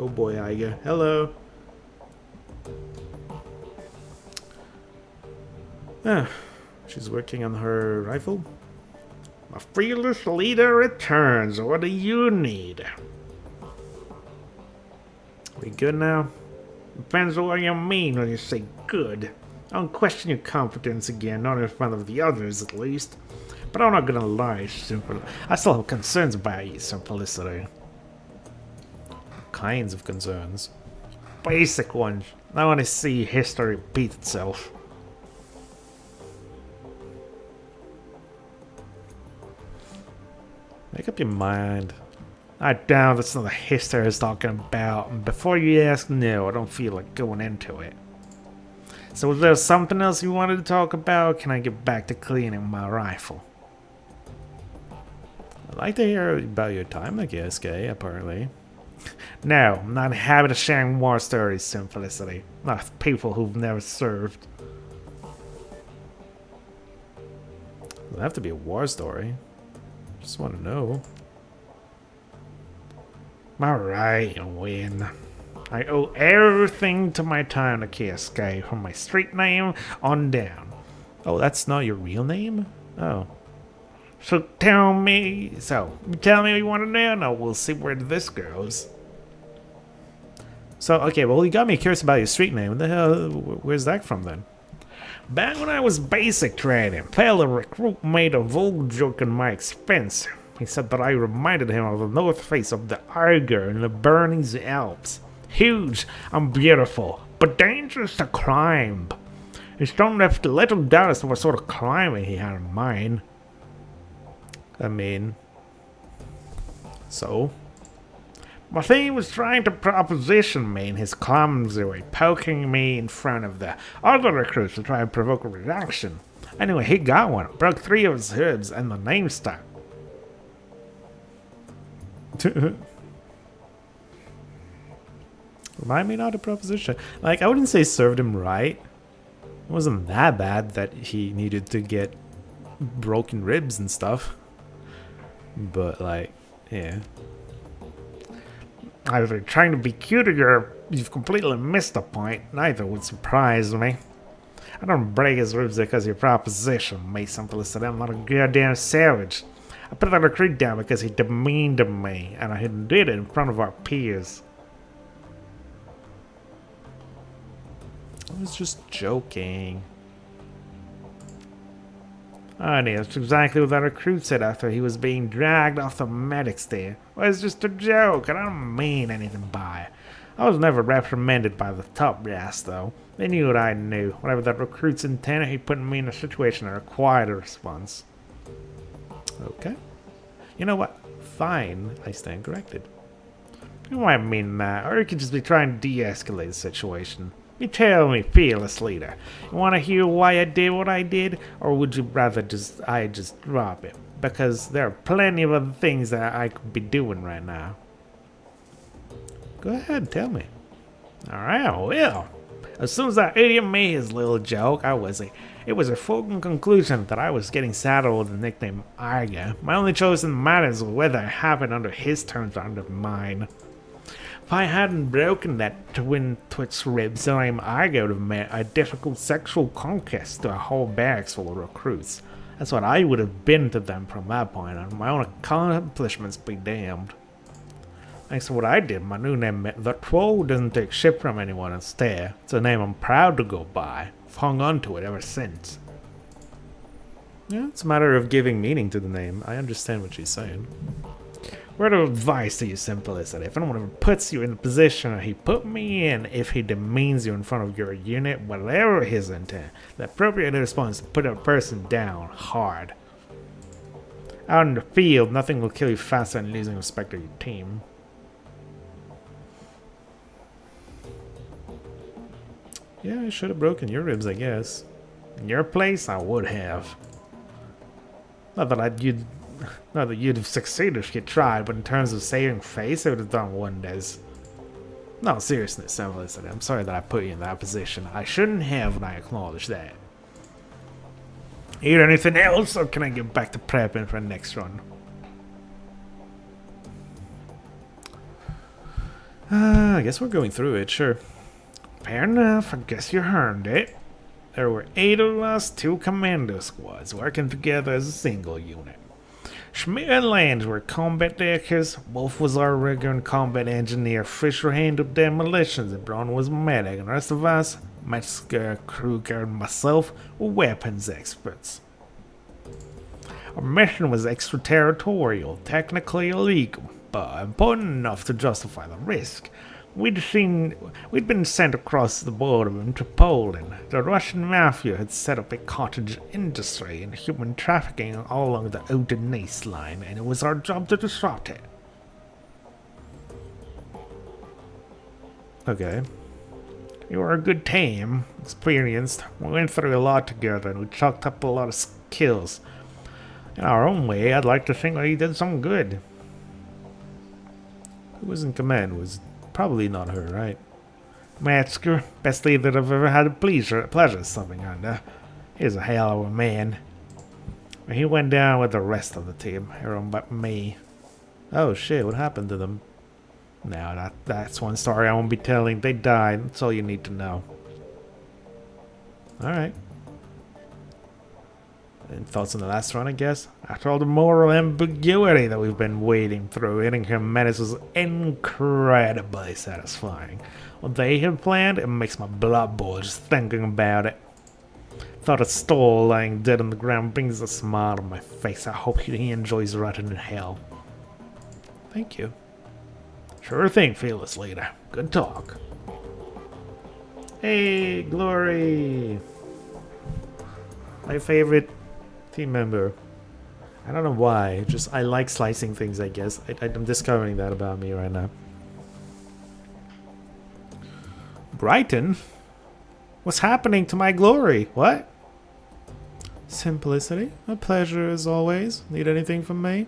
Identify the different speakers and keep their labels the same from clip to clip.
Speaker 1: Oh boy, Iga. Hello. Ah, she's working on her rifle. A fearless leader returns. What do you need? We good now? Depends on what you mean when you say good. I don't question your competence again, not in front of the others at least. But I'm not gonna lie, I still have concerns about you, Simplicity. Kinds of concerns. Basic ones. I want to see history repeat itself. Make up your mind. I doubt that's not the history I was talking about. And before you ask, no, I don't feel like going into it. So was there something else you wanted to talk about? Can I get back to cleaning my rifle? I'd like to hear about your time, I guess, Gay, apparently. No, I'm not in the habit of sharing war stories, Simplicity. Not with people who've never served. It'll have to be a war story. Just want to know. Alright, you win. I owe everything to my town to Kiyosuke, from my street name on down. Oh, that's not your real name? Oh. So tell me what you want to know, and we'll see where this goes. So, okay, well, you got me curious about your street name. What the hell, where's that from then? Back when I was basic training, a recruit made a vulgar joke on my expense. He said that I reminded him of the north face of the Eiger in the Bernese Alps. Huge and beautiful, but dangerous to climb. It's don't have to little doubt as to what sort of climbing he had in mind. I mean, so? My thing was trying to proposition me in his clumsy way, poking me in front of the other recruits to try and provoke a reaction. Anyway, he got one, broke 3 of his ribs, and the name stuck. Remind me not a proposition. Like, I wouldn't say served him right. It wasn't that bad that he needed to get broken ribs and stuff. But, like, yeah. Either trying to be cute or you've completely missed the point. Neither would surprise me. I don't break his ribs because of your proposition, mate. Simplicity. I'm not a goddamn savage. I put that recruit down because he demeaned me, and I did it in front of our peers. I was just joking. Honey, that's exactly what that recruit said after he was being dragged off the medics there. Well, it's just a joke, and I don't mean anything by it. I was never reprimanded by the top brass, though. They knew what I knew. Whatever that recruit's intended, he put me in a situation that required a response. Okay. You know what? Fine, I stand corrected. You might mean that, or you could just be trying to de-escalate the situation. You tell me, fearless leader. You want to hear why I did what I did, or would you rather I just drop it? Because there are plenty of other things that I could be doing right now. Go ahead, tell me. Alright, I will. As soon as that idiot made his little joke, it was a foregone conclusion that I was getting saddled with the nickname Eiger. My only choice in the matter is whether it happened under his terms or under mine. If I hadn't broken that twin twitch ribs, then I would have made a difficult sexual conquest to a whole barracks full of recruits. That's what I would have been to them from that point on. My own accomplishments be damned. Thanks to what I did, my new name, The Troll, doesn't take shit from anyone and stare. It's a name I'm proud to go by. I've hung on to it ever since. Yeah, it's a matter of giving meaning to the name. I understand what she's saying. Word of advice to you, Simplicity. If anyone ever puts you in the position that he put me in, if he demeans you in front of your unit, whatever his intent, the appropriate response is to put a person down hard. Out in the field, nothing will kill you faster than losing respect of your team. Yeah, I should have broken your ribs, I guess. In your place, I would have. Not that you'd have succeeded if you tried, but in terms of saving face, it would have done wonders. No, seriously, Simplicity, I'm sorry that I put you in that position. I shouldn't have, and I acknowledge that. Eat anything else, or can I get back to prepping for the next run? I guess we're going through it, sure. Fair enough, I guess you earned it. There were 8 of us, 2 commando squads, working together as a single unit. Schmidt and Lange were combat deckers, Wolf was our rigger and combat engineer, Fisher handled demolitions, and Braun was medic, and the rest of us, Metzger, Kruger, and myself, were weapons experts. Our mission was extraterritorial, technically illegal, but important enough to justify the risk. We'd been sent across the border into Poland. The Russian mafia had set up a cottage industry and human trafficking all along the Oder-Neisse line, and it was our job to disrupt it. Okay. You were a good team, experienced. We went through a lot together, and we chalked up a lot of skills. In our own way, I'd like to think that he did some good. Who was in command? Was probably not her, right? Metzger, best leader I've ever had the pleasure subbing under. He's a hell of a man. He went down with the rest of the team, everyone but me. Oh shit, what happened to them? No, that's one story I won't be telling. They died, that's all you need to know. Alright. And thoughts on the last run, I guess? After all the moral ambiguity that we've been wading through, hitting her menace was incredibly satisfying. What they had planned, it makes my blood boil just thinking about it. Thought of Stoll lying dead on the ground brings a smile on my face. I hope he enjoys rotting in hell. Thank you. Sure thing, fearless leader. Good talk. Hey, Glory! My favorite team member. I don't know why, just I like slicing things, I guess. I'm discovering that about me right now. Brighton? What's happening to my Glory? What? Simplicity. A pleasure as always. Need anything from me?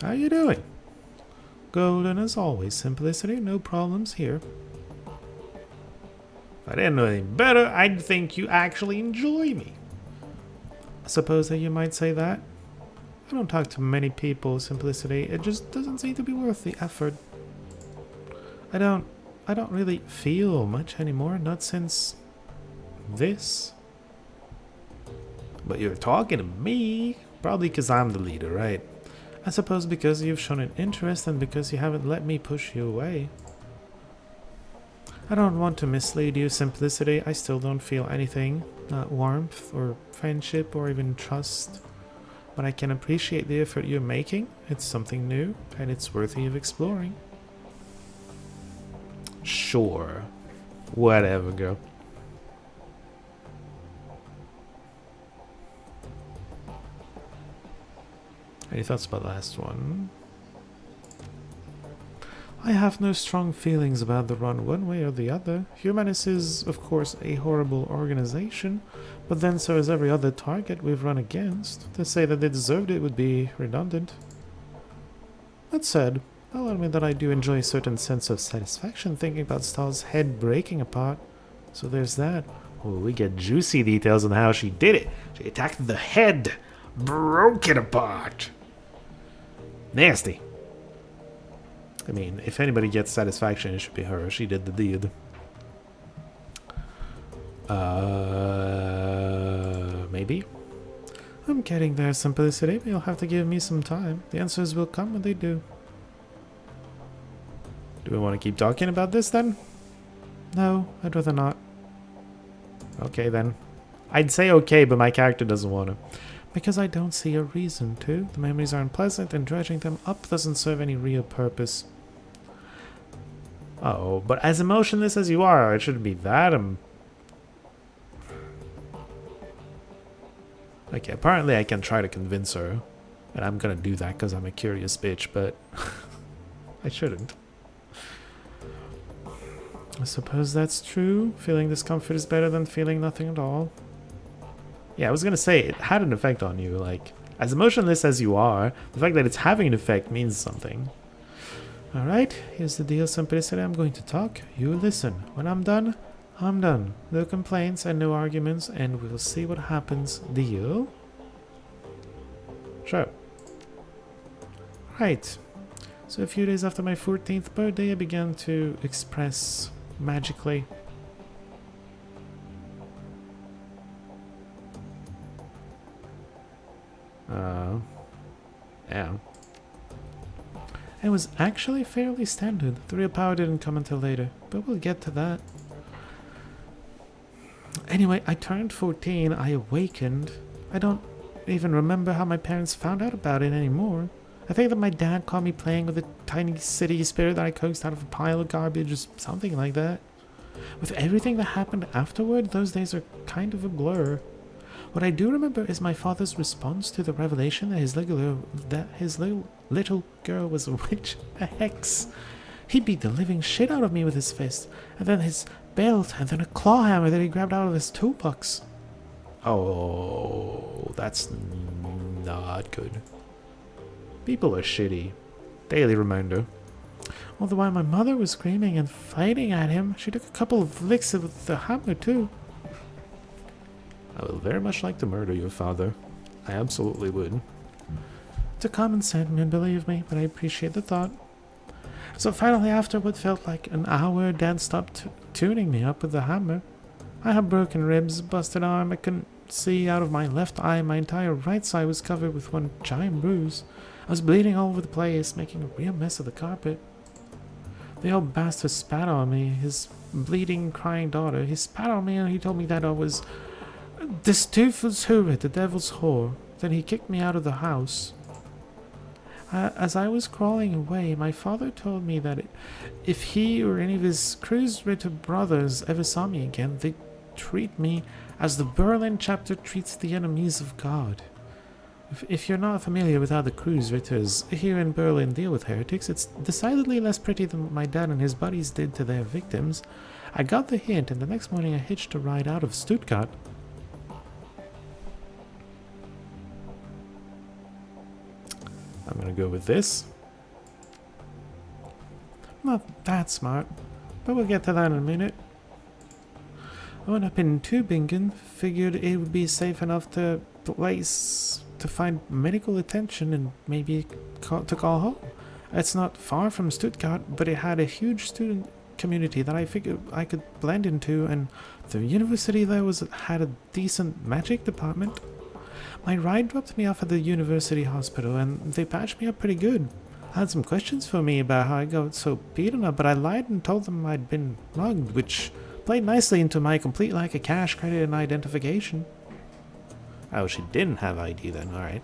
Speaker 1: How you doing? Golden as always. Simplicity. No problems here. If I didn't know anything better, I'd think you actually enjoy me. I suppose that you might say that. I don't talk to many people, Simplicity. It just doesn't seem to be worth the effort. I don't really feel much anymore, not since this. But you're talking to me, probably because I'm the leader, right? I suppose because you've shown an interest and because you haven't let me push you away. I don't want to mislead you, Simplicity. I still don't feel anything. Not warmth or friendship or even trust. But I can appreciate the effort you're making. It's something new and it's worthy of exploring. Sure. Whatever, girl. Any thoughts about the last one? I have no strong feelings about the run one way or the other. Humanus is, of course, a horrible organization, but then so is every other target we've run against. To say that they deserved it would be redundant. That said, I'll admit that I do enjoy a certain sense of satisfaction thinking about Stahl's head breaking apart. So there's that. Oh, we get juicy details on how she did it. She attacked the head, broke it apart. Nasty. I mean, if anybody gets satisfaction, it should be her. She did the deed. Maybe? I'm getting there, Simplicity. You'll have to give me some time. The answers will come when they do. Do we want to keep talking about this then? No, I'd rather not. Okay then. I'd say okay, but my character doesn't want to. Because I don't see a reason to. The memories are unpleasant and dredging them up doesn't serve any real purpose. Oh, but as emotionless as you are, it shouldn't be that. Okay, apparently I can try to convince her. And I'm gonna do that because I'm a curious bitch, but I shouldn't. I suppose that's true. Feeling discomfort is better than feeling nothing at all. Yeah, I was gonna say, it had an effect on you. Like, as emotionless as you are, the fact that it's having an effect means something. Alright, here's the deal, Simplicity. I'm going to talk. You listen. When I'm done, I'm done. No complaints and no arguments, and we'll see what happens. Deal? Sure. Right. So a few days after my 14th birthday, I began to express magically. Yeah. It was actually fairly standard. The real power didn't come until later, but we'll get to that. Anyway, I turned 14, I awakened. I don't even remember how my parents found out about it anymore. I think that my dad caught me playing with a tiny city spirit that I coaxed out of a pile of garbage or something like that. With everything that happened afterward, those days are kind of a blur. What I do remember is my father's response to the revelation that his little girl was a witch, a hex. He beat the living shit out of me with his fist, and then his belt, and then a claw hammer that he grabbed out of his toolbox. Oh, that's not good. People are shitty. Daily reminder. All the while my mother was screaming and fighting at him, she took a couple of licks with the hammer too. I would very much like to murder your father. I absolutely would. It's a common sentiment, believe me, but I appreciate the thought. So finally, after what felt like an hour, Dad stopped tuning me up with the hammer. I had broken ribs, busted arm, I couldn't see out of my left eye, my entire right side was covered with one giant bruise. I was bleeding all over the place, making a real mess of the carpet. The old bastard spat on me, his bleeding, crying daughter. He spat on me and he told me that I was this toothless hoovit, the devil's whore. Then he kicked me out of the house. As I was crawling away, my father told me that if he or any of his cruise-ritter brothers ever saw me again, they'd treat me as the Berlin chapter treats the enemies of God. If you're not familiar with how the cruise-ritters here in Berlin deal with heretics, it's decidedly less pretty than what my dad and his buddies did to their victims. I got the hint, and the next morning I hitched a ride out of Stuttgart. I'm gonna go with this. Not that smart, but we'll get to that in a minute. I went up in Tübingen, figured it would be safe enough to find medical attention and maybe to call home. It's not far from Stuttgart, but it had a huge student community that I figured I could blend into, and the university there had a decent magic department. My ride dropped me off at the university hospital, and they patched me up pretty good. I had some questions for me about how I got so beaten up, but I lied and told them I'd been mugged, which played nicely into my complete lack of cash, credit, and identification. Oh, she didn't have ID then, alright.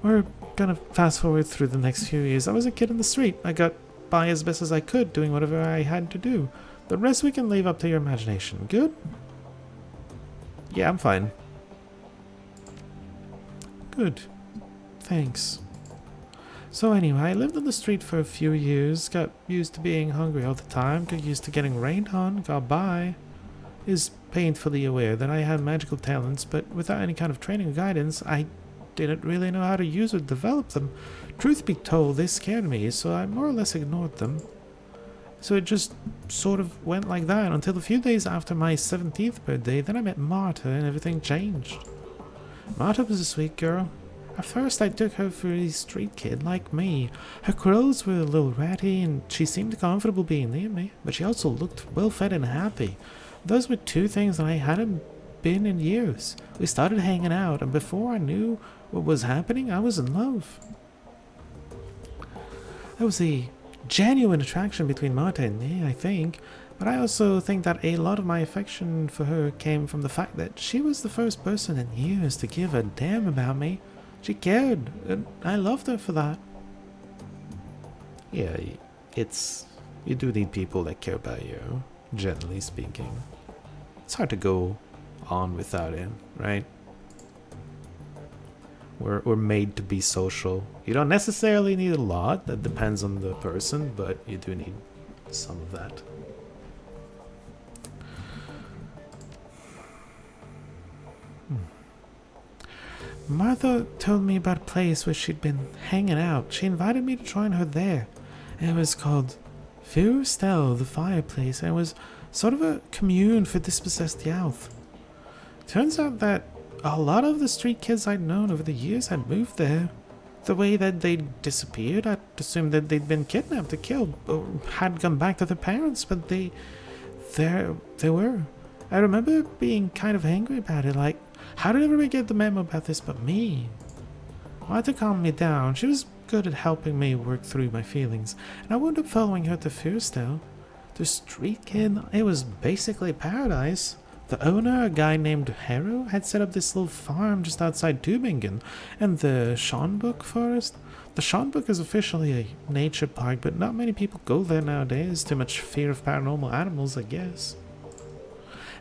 Speaker 1: We're gonna fast forward through the next few years. I was a kid in the street. I got by as best as I could, doing whatever I had to do. The rest we can leave up to your imagination. Good? Yeah, I'm fine. Good. Thanks. So anyway, I lived on the street for a few years, got used to being hungry all the time, got used to getting rained on, got by. Is painfully aware that I had magical talents, but without any kind of training or guidance, I didn't really know how to use or develop them. Truth be told, they scared me, so I more or less ignored them. So it just sort of went like that until a few days after my 17th birthday. Then I met Marta and everything changed. Marta was a sweet girl. At first I took her for a street kid like me. Her clothes were a little ratty and she seemed comfortable being near me, but she also looked well fed and happy. Those were two things that I hadn't been in years. We started hanging out, and before I knew what was happening, I was in love. There was a genuine attraction between Marta and me, I think, but I also think that a lot of my affection for her came from the fact that she was the first person in years to give a damn about me. She cared, and I loved her for that. Yeah, you do need people that care about you, generally speaking. It's hard to go on without it, right? We're made to be social. You don't necessarily need a lot, that depends on the person, but you do need some of that. Martha told me about a place where she'd been hanging out. She invited me to join her there. And it was called Furstel, the fireplace, and it was sort of a commune for dispossessed youth. Turns out that a lot of the street kids I'd known over the years had moved there. The way that they disappeared, I'd assumed that they'd been kidnapped or killed, or had come back to their parents, but they were. I remember being kind of angry about it, like, how did everyone get the memo about this but me? I had to calm me down. She was good at helping me work through my feelings, and I wound up following her to Fearstow. The street kid, it was basically paradise. The owner, a guy named Harrow, had set up this little farm just outside Tübingen, and the Schönbuck forest. The Schönbuck is officially a nature park, but not many people go there nowadays. Too much fear of paranormal animals, I guess.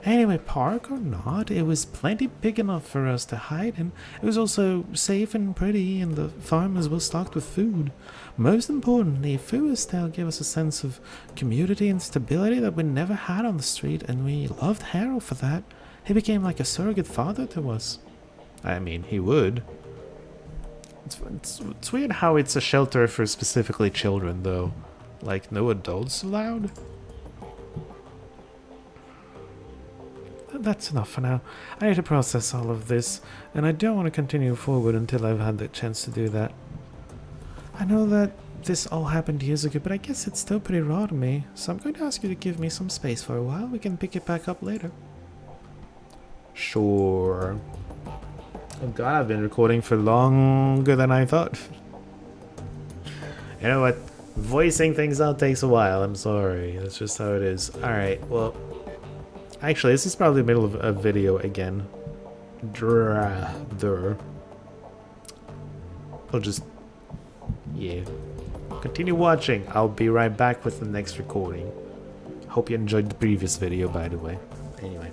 Speaker 1: Anyway, park or not, it was plenty big enough for us to hide in. It was also safe and pretty, and the farm was well stocked with food. Most importantly, Fearstow gave us a sense of community and stability that we never had on the street, and we loved Harrow for that. He became like a surrogate father to us. I mean, he would. It's weird how it's a shelter for specifically children, though. Like, no adults allowed? That's enough for now. I need to process all of this, and I don't want to continue forward until I've had the chance to do that. I know that this all happened years ago, but I guess it's still pretty raw to me, so I'm going to ask you to give me some space for a while. We can pick it back up later. Sure. Oh god, I've been recording for longer than I thought. You know what? Voicing things out takes a while. I'm sorry. That's just how it is. Alright, well... Actually, this is probably the middle of a video again. I'll just... yeah. Continue watching. I'll be right back with the next recording. Hope you enjoyed the previous video, by the way. Anyway.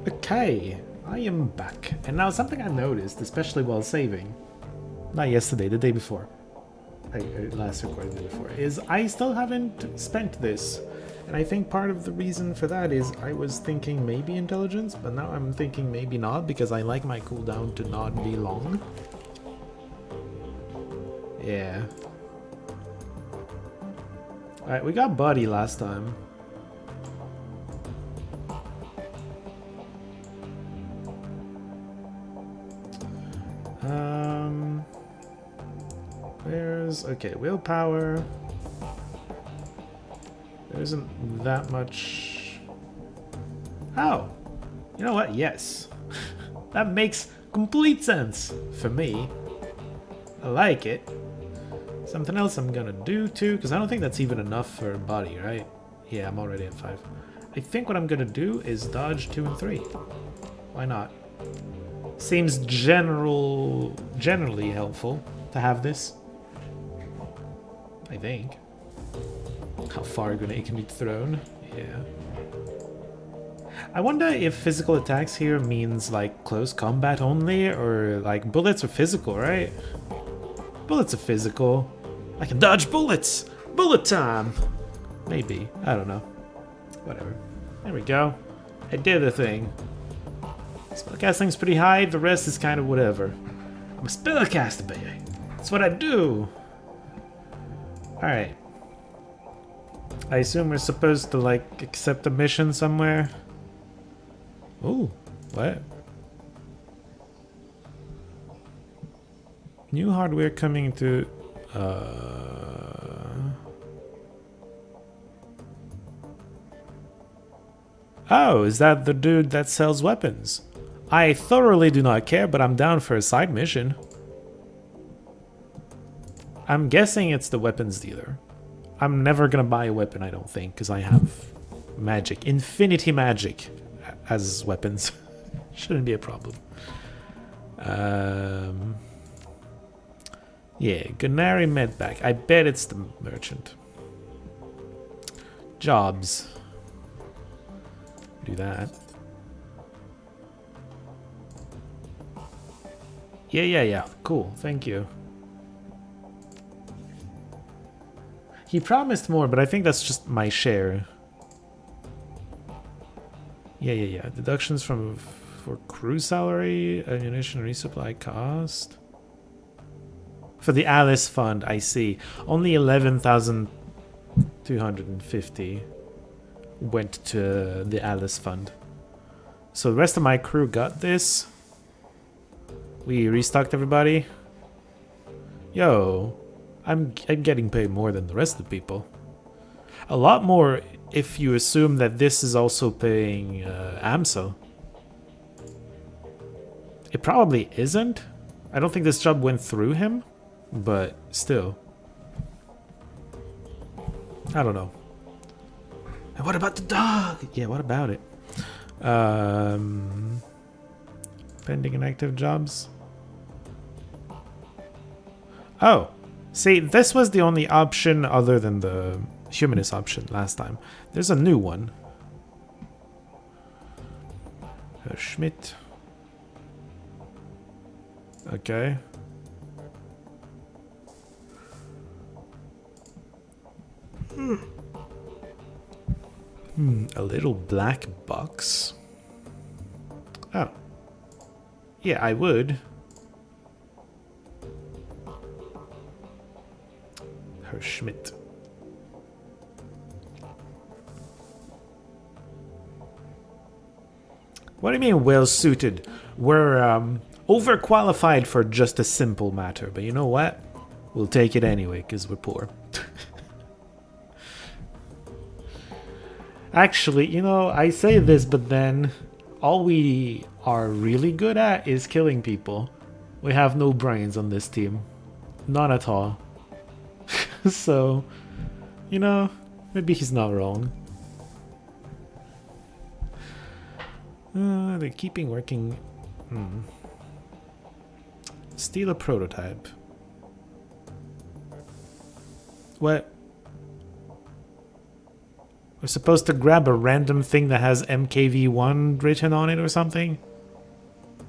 Speaker 1: Okay, I am back. And now something I noticed, especially while saving. Not yesterday, the day before. Last recording, the day before. Is I still haven't spent this. And I think part of the reason for that is I was thinking maybe intelligence, but now I'm thinking maybe not, because I like my cooldown to not be long. Yeah. Alright, we got Buddy last time. Where's... okay, willpower. There isn't that much... oh! You know what? Yes. That makes complete sense for me. I like it. Something else I'm gonna do too, because I don't think that's even enough for Buddy, right? Yeah, I'm already at 5. I think what I'm gonna do is dodge 2 and 3. Why not? Seems generally helpful to have this. I think. How far a grenade can be thrown. Yeah. I wonder if physical attacks here means like close combat only, or like bullets are physical, right? Bullets are physical. I can dodge bullets! Bullet time! Maybe. I don't know. Whatever. There we go. I did a thing. Spellcasting's pretty high, the rest is kind of whatever. I'm a spellcaster, baby. That's what I do. Alright. I assume we're supposed to, like, accept a mission somewhere. Ooh, what? New hardware coming to... Oh, is that the dude that sells weapons? I thoroughly do not care, but I'm down for a side mission. I'm guessing it's the weapons dealer. I'm never gonna buy a weapon, I don't think, because I have magic. Infinity magic as weapons. Shouldn't be a problem. Yeah, Gunari Medpack. I bet it's the merchant. Jobs. Do that. Yeah. Cool, thank you. He promised more, but I think that's just my share. Yeah. Deductions for crew salary, ammunition resupply cost. For the Alice Fund, I see. Only 11,250 went to the Alice Fund. So the rest of my crew got this. We restocked everybody. Yo, I'm getting paid more than the rest of the people. A lot more if you assume that this is also paying AMSO. It probably isn't. I don't think this job went through him, but still. I don't know. And what about the dog? Yeah, what about it? Pending and active jobs. Oh, see, this was the only option other than the humanist option last time. There's a new one. Schmidt. Okay. A little black box. Oh. Yeah, I would. Herr Schmidt. What do you mean well suited? We're overqualified for just a simple matter, but you know what? We'll take it anyway because we're poor. Actually, you know, I say this, but then all we are really good at is killing people. We have no brains on this team. None at all. So, you know, maybe he's not wrong. They're keeping working. Steal a prototype. What? We're supposed to grab a random thing that has MKV1 written on it or something?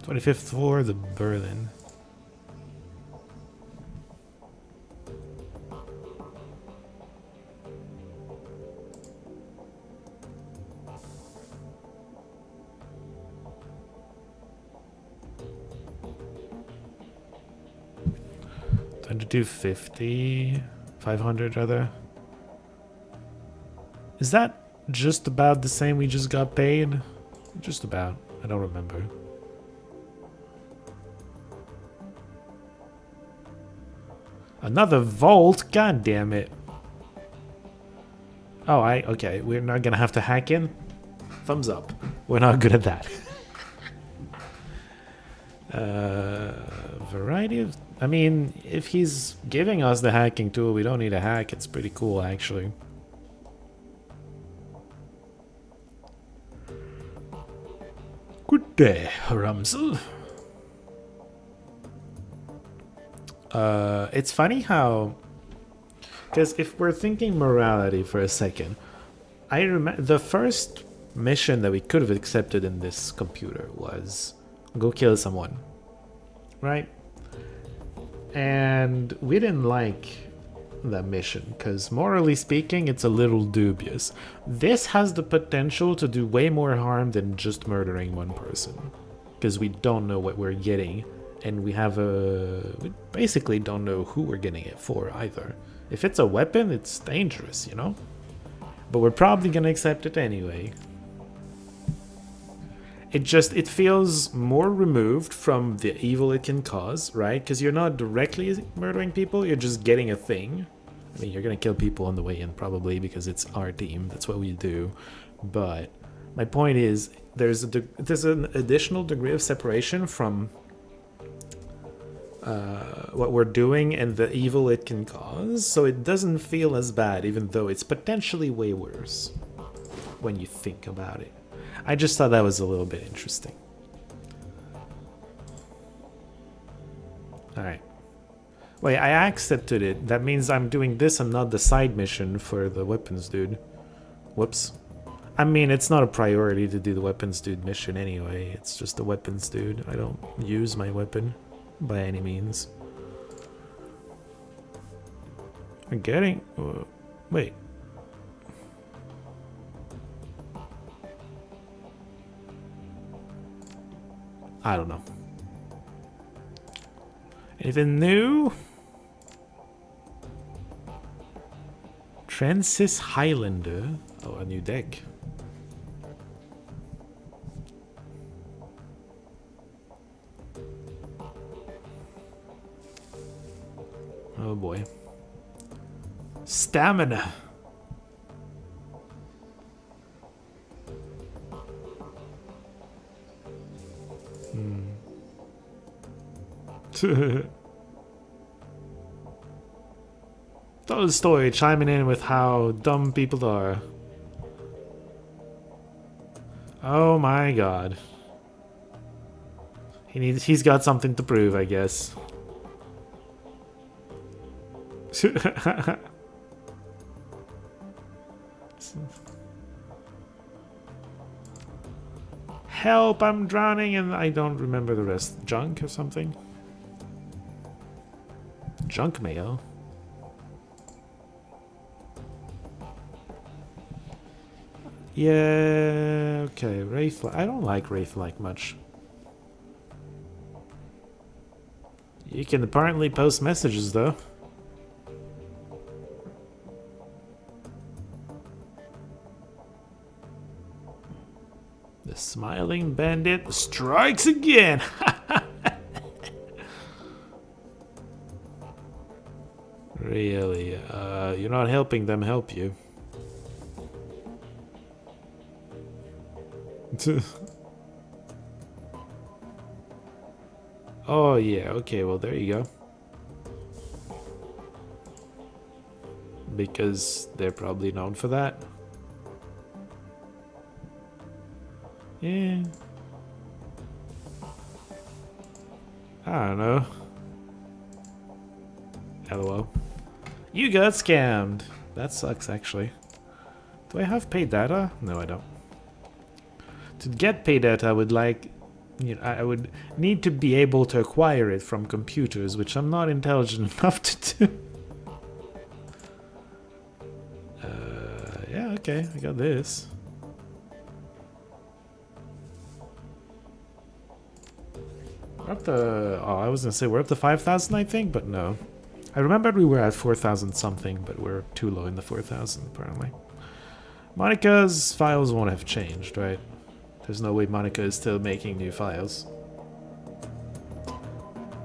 Speaker 1: 25th floor, the Berlin. Time to do 50, 500 rather. Is that just about the same we just got paid? Just about. I don't remember. Another vault? God damn it. Oh, okay. We're not gonna have to hack in? Thumbs up. We're not good at that. Variety of... I mean, if he's giving us the hacking tool, we don't need a hack. It's pretty cool, actually. Good day, Ramsel. It's funny how... Because if we're thinking morality for a second, I remember the first mission that we could have accepted in this computer was go kill someone, right? And we didn't like that mission because morally speaking it's a little dubious. This has the potential to do way more harm than just murdering one person because we don't know what we're getting, and we basically don't know who we're getting it for either. If it's a weapon, it's dangerous, you know? But we're probably gonna accept it anyway. It feels more removed from the evil it can cause, right? Because you're not directly murdering people, you're just getting a thing. I mean, you're gonna kill people on the way in probably because it's our team, that's what we do. But my point is, there's an additional degree of separation from what we're doing and the evil it can cause, so it doesn't feel as bad, even though it's potentially way worse when you think about it. I just thought that was a little bit interesting. Alright. Wait, I accepted it. That means I'm doing this and not the side mission for the weapons dude. Whoops. I mean, it's not a priority to do the weapons dude mission anyway. It's just the weapons dude. I don't use my weapon by any means. I'm getting... wait. I don't know. Anything new? Francis Highlander. Oh, a new deck. Oh boy. Stamina. Told the story, chiming in with how dumb people are. Oh my god. He's got something to prove, I guess. Help, I'm drowning, and I don't remember the rest. Junk or something? Junk mail? Yeah, okay, Wraith. I don't like Wraith-like much. You can apparently post messages, though. The smiling bandit strikes again! Really? You're not helping them help you. Oh yeah, okay, well there you go. Because they're probably known for that. Yeah. I don't know. LOL. You got scammed! That sucks, actually. Do I have paid data? No, I don't. To get paid data, I would like... You know, I would need to be able to acquire it from computers, which I'm not intelligent enough to do. Yeah, okay, I got this. We're up to... Oh, I was gonna say we're up to 5,000, I think, but no. I remembered we were at 4,000 something, but we're too low in the 4,000, apparently. Monica's files won't have changed, right? There's no way Monica is still making new files.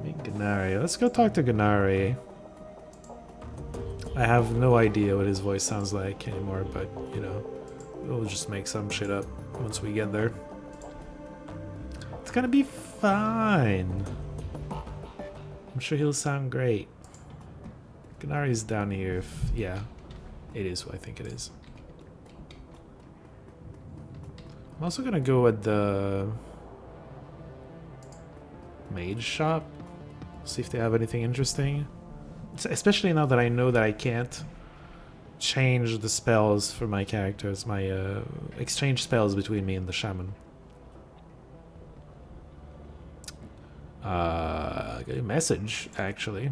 Speaker 1: Gennari. Let's go talk to Gennari. I have no idea what his voice sounds like anymore, but, you know, we'll just make some shit up once we get there. It's gonna be fine. I'm sure he'll sound great. Gennari's down here if... yeah, it is what I think it is. I'm also gonna go at the mage shop, see if they have anything interesting. Especially now that I know that I can't change the spells for my characters, my exchange spells between me and the shaman. I got a message, actually.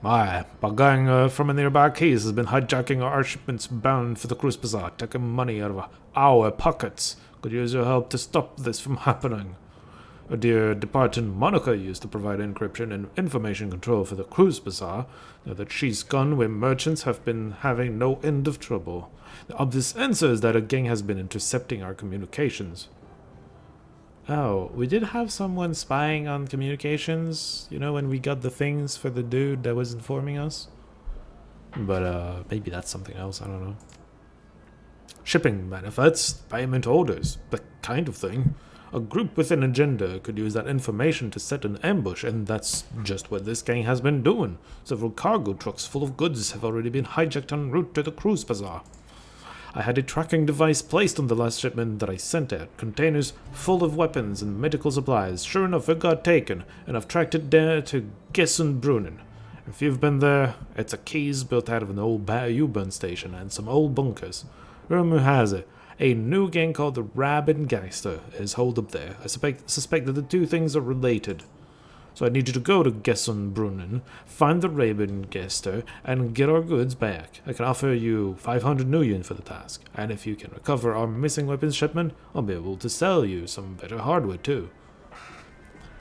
Speaker 1: My gang from a nearby case has been hijacking our shipments bound for the Cruise Bazaar, taking money out of our pockets. Could use your help to stop this from happening. A dear departed Monica used to provide encryption and information control for the Cruise Bazaar. Now that she's gone, we merchants have been having no end of trouble. The obvious answer is that a gang has been intercepting our communications. Oh, we did have someone spying on communications, you know, when we got the things for the dude that was informing us. But, maybe that's something else, I don't know. Shipping manifests, payment orders, that kind of thing. A group with an agenda could use that information to set an ambush, and that's just what this gang has been doing. Several cargo trucks full of goods have already been hijacked en route to the Cruise Bazaar. I had a tracking device placed on the last shipment that I sent out, containers full of weapons and medical supplies. Sure enough, it got taken, and I've tracked it down to Gessenbrunnen. If you've been there, it's a case built out of an old U-burn station and some old bunkers. Rumor has it, a new gang called the Rabengeister is holed up there. I suspect that the two things are related. So I need you to go to Gessenbrunnen, find the Rabengeister, and get our goods back. I can offer you 500 million for the task, and if you can recover our missing weapons shipment, I'll be able to sell you some better hardware too.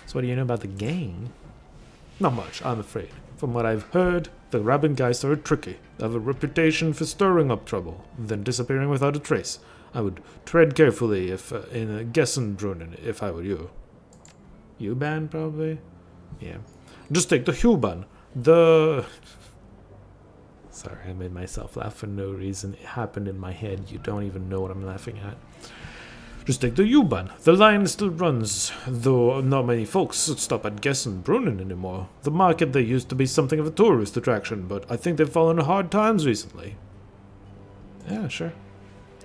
Speaker 1: So what do you know about the gang? Not much, I'm afraid. From what I've heard, the Rabengeister are tricky. They have a reputation for stirring up trouble, then disappearing without a trace. I would tread carefully if in Gessenbrunnen if I were you. U-Bahn, probably? Yeah. Just take the U-Bahn. The... Sorry, I made myself laugh for no reason. It happened in my head. You don't even know what I'm laughing at. Just take the U-Bahn. The line still runs, though not many folks stop at Gessenbrunnen anymore. The market there used to be something of a tourist attraction, but I think they've fallen on hard times recently. Yeah, sure.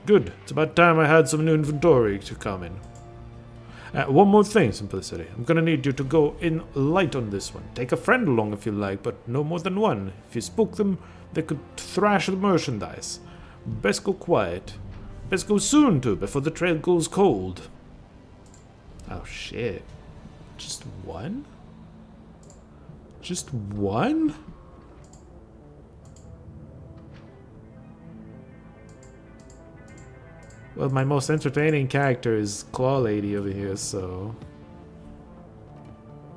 Speaker 1: Good. It's about time I had some new inventory to come in. One more thing, Simplicity. I'm gonna need you to go in light on this one. Take a friend along if you like, but no more than one. If you spook them, they could thrash the merchandise. Best go quiet. Best go soon, too, before the trail goes cold. Oh, shit. Just one? Just one? Well, my most entertaining character is Claw Lady over here, so...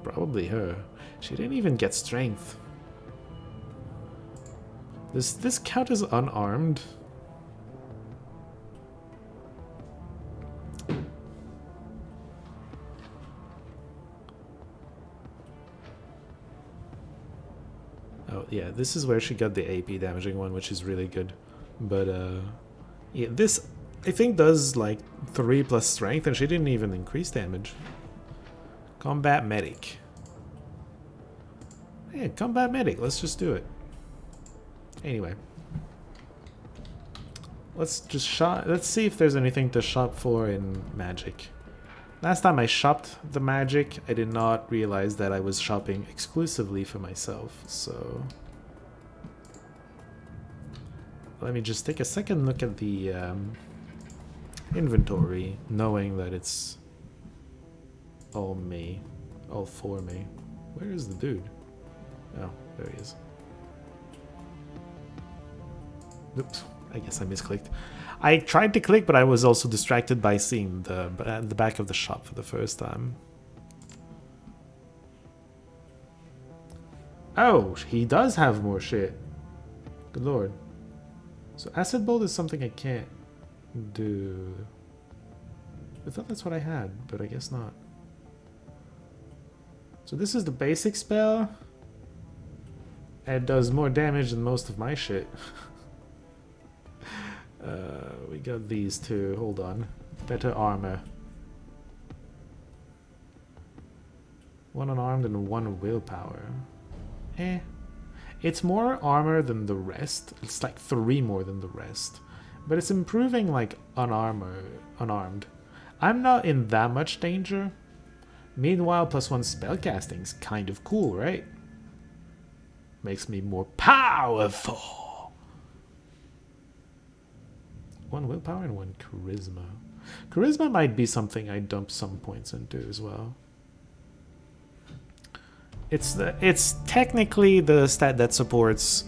Speaker 1: Probably her. She didn't even get strength. Does this count as unarmed? Oh, yeah, this is where she got the AP damaging one, which is really good. But, yeah, this... I think does like 3 plus strength, and she didn't even increase damage. Combat medic. Yeah, combat medic. Let's just do it. Anyway, let's just shop. Let's see if there's anything to shop for in magic. Last time I shopped the magic, I did not realize that I was shopping exclusively for myself. So let me just take a second look at the inventory, knowing that it's all me, all for me. Where is the dude? Oh, there he is. Oops, I guess I misclicked. I tried to click, but I was also distracted by seeing the back of the shop for the first time. Oh, he does have more shit. Good lord. So acid bolt is something I can't do. I thought that's what I had, but I guess not. So this is the basic spell. It does more damage than most of my shit. We got these two. Hold on. Better armor. 1 unarmed and 1 willpower. Eh. It's more armor than the rest. It's like 3 more than the rest. But it's improving like unarmed. I'm not in that much danger. Meanwhile, +1 spellcasting's kind of cool, right? Makes me more powerful. 1 willpower and 1 charisma. Charisma might be something I dump some points into as well. It's technically the stat that supports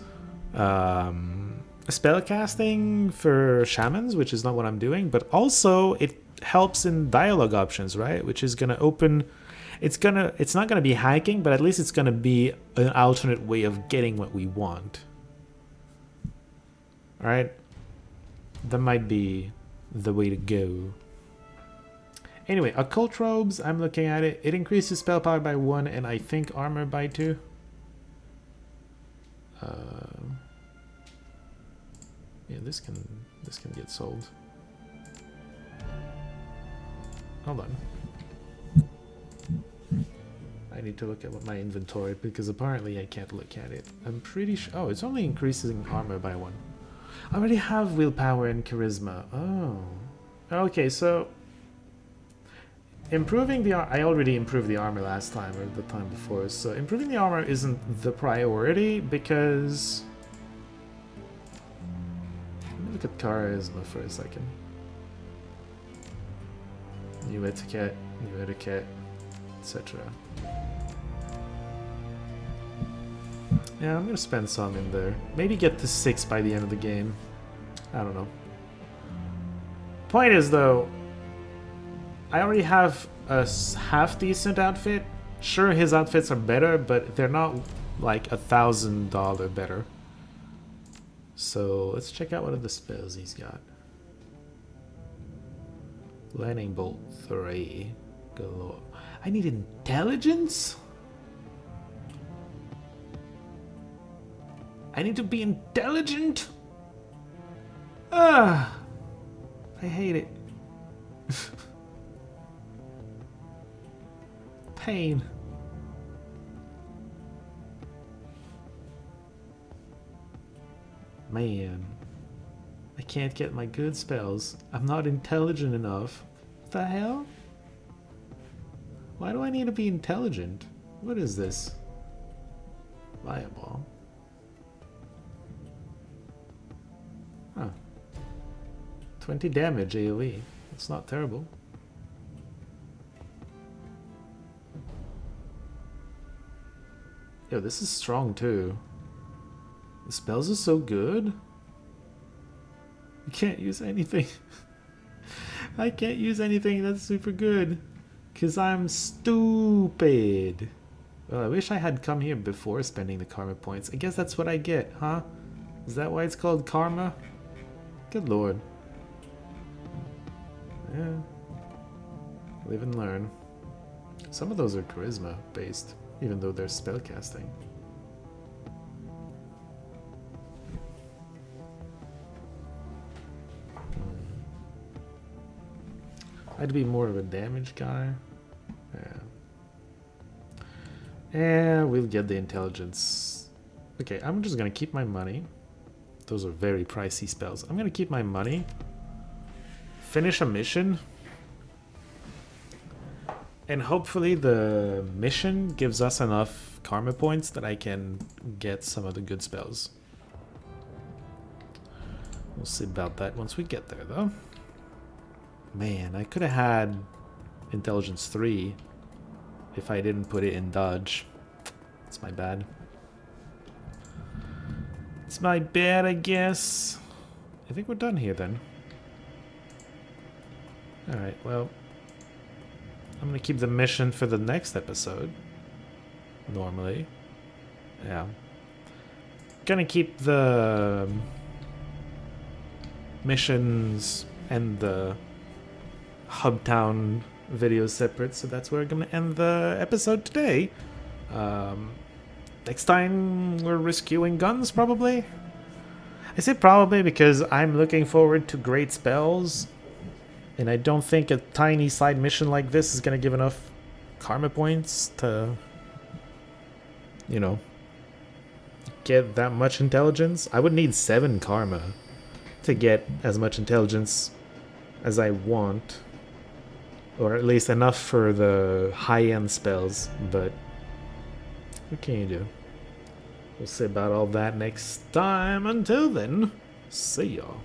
Speaker 1: spellcasting for shamans, which is not what I'm doing, but also it helps in dialogue options, right? Which is gonna open. It's not gonna be hacking, but at least it's gonna be an alternate way of getting what we want. All right, that might be the way to go. Anyway, occult robes. I'm looking at it. It increases spell power by 1, and I think armor by 2. Yeah, this can get sold. Hold on. I need to look at what my inventory, because apparently I can't look at it. I'm pretty sure. Oh, it's only increasing armor by 1. I already have willpower and charisma. Oh. Okay, so improving the I already improved the armor last time or the time before, so improving the armor isn't the priority because let me look at charisma for a second. New etiquette, etc. Yeah, I'm gonna spend some in there. Maybe get to 6 by the end of the game. I don't know. Point is though, I already have a half-decent outfit. Sure, his outfits are better, but they're not like $1,000 better. So let's check out what other spells he's got. Lightning Bolt 3. Galore. I need intelligence? I need to be intelligent. Ah, I hate it. Pain. Man, I can't get my good spells. I'm not intelligent enough. What the hell? Why do I need to be intelligent? What is this? Fireball. Huh. 20 damage AoE. That's not terrible. Yo, this is strong too. The spells are so good. You can't use anything. I can't use anything that's super good. Cause I'm stupid. Well, I wish I had come here before spending the karma points. I guess that's what I get, huh? Is that why it's called karma? Good lord. Yeah. Live and learn. Some of those are charisma based, even though they're spellcasting. I'd be more of a damage guy. Yeah. Yeah, we'll get the intelligence. Okay, I'm just gonna keep my money. Those are very pricey spells. I'm gonna keep my money. Finish a mission. And hopefully the mission gives us enough karma points that I can get some of the good spells. We'll see about that once we get there though. Man, I could have had Intelligence 3 if I didn't put it in Dodge. It's my bad. It's my bad, I guess. I think we're done here then. Alright, well, I'm gonna keep the mission for the next episode. Normally. Yeah. Gonna keep the missions and the Hubtown videos separate, so that's where I'm gonna end the episode today. Next time we're rescuing guns, probably. I say probably because I'm looking forward to great spells, and I don't think a tiny side mission like this is gonna give enough karma points to, you know, get that much intelligence. I would need 7 karma to get as much intelligence as I want. Or at least enough for the high-end spells, but what can you do? We'll see about all that next time. Until then, see y'all.